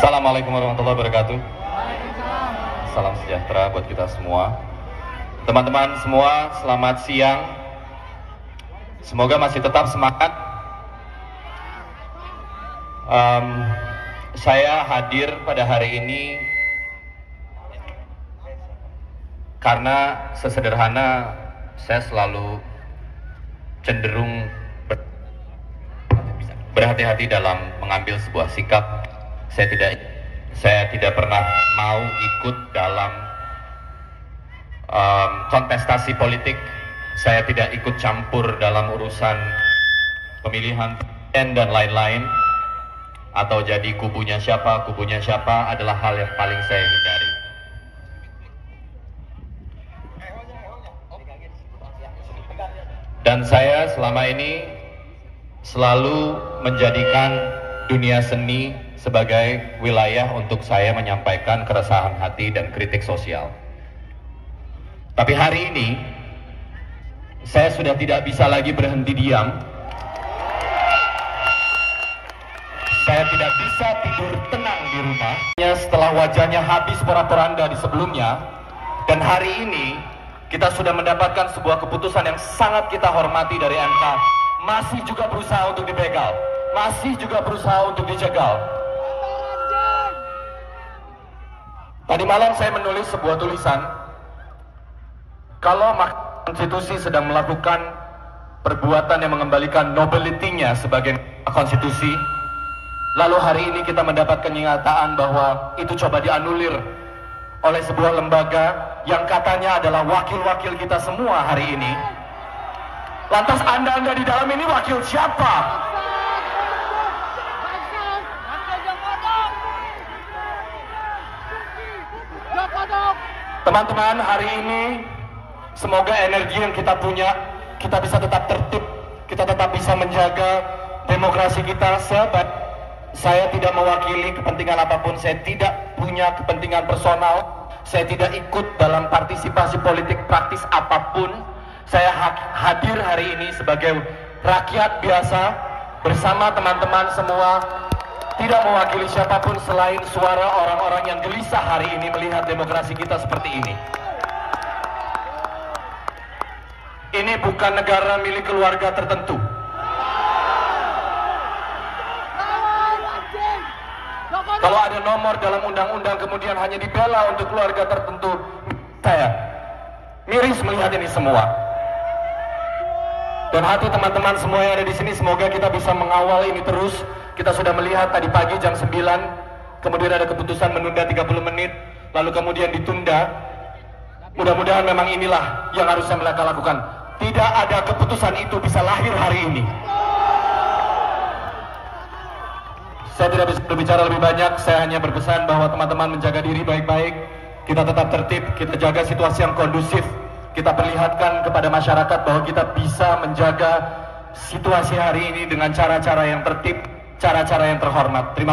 Assalamualaikum warahmatullahi wabarakatuh. Salam sejahtera buat kita semua. Teman-teman semua, selamat siang. Semoga masih tetap semangat. Saya hadir pada hari ini karena sesederhana saya selalu cenderung berhati-hati dalam mengambil sebuah sikap. Saya tidak pernah mau ikut dalam kontestasi politik. Saya tidak ikut campur dalam urusan pemilihan dan lain-lain, atau jadi kubunya siapa adalah hal yang paling saya hindari. Dan saya selama ini selalu menjadikan dunia seni sebagai wilayah untuk saya menyampaikan keresahan hati dan kritik sosial. Tapi hari ini saya sudah tidak bisa lagi berhenti diam. Saya tidak bisa tidur tenang di rumah setelah wajahnya habis porak-poranda di sebelumnya. Dan hari ini kita sudah mendapatkan sebuah keputusan yang sangat kita hormati dari MK. Masih juga berusaha untuk dibegal, masih juga berusaha untuk dijegal. Tadi malam saya menulis sebuah tulisan, kalau Mahkamah Konstitusi sedang melakukan perbuatan yang mengembalikan nobility-nya sebagai konstitusi, lalu hari ini kita mendapatkan kenyataan bahwa itu coba dianulir oleh sebuah lembaga yang katanya adalah wakil-wakil kita semua hari ini. Lantas Anda di dalam ini wakil siapa? Teman-teman, hari ini semoga energi yang kita punya, kita bisa tetap tertib, kita tetap bisa menjaga demokrasi kita. Saya tidak mewakili kepentingan apapun, saya tidak punya kepentingan personal, saya tidak ikut dalam partisipasi politik praktis apapun. Saya hadir hari ini sebagai rakyat biasa bersama teman-teman semua, tidak mewakili siapapun selain suara orang-orang yang gelisah hari ini melihat demokrasi kita seperti ini. Ini bukan negara milik keluarga tertentu. Kalau ada nomor dalam undang-undang kemudian hanya dibela untuk keluarga tertentu, saya miris melihat ini semua. Dan hati teman-teman semua yang ada di sini, semoga kita bisa mengawal ini terus. Kita sudah melihat tadi pagi jam 9, kemudian ada keputusan menunda 30 menit, lalu kemudian ditunda. Mudah-mudahan memang inilah yang harusnya mereka lakukan. Tidak ada keputusan itu bisa lahir hari ini. Saya tidak bisa berbicara lebih banyak, saya hanya berpesan bahwa teman-teman menjaga diri baik-baik, kita tetap tertib, kita jaga situasi yang kondusif, kita perlihatkan kepada masyarakat bahwa kita bisa menjaga situasi hari ini dengan cara-cara yang tertib, cara-cara yang terhormat. Terima kasih.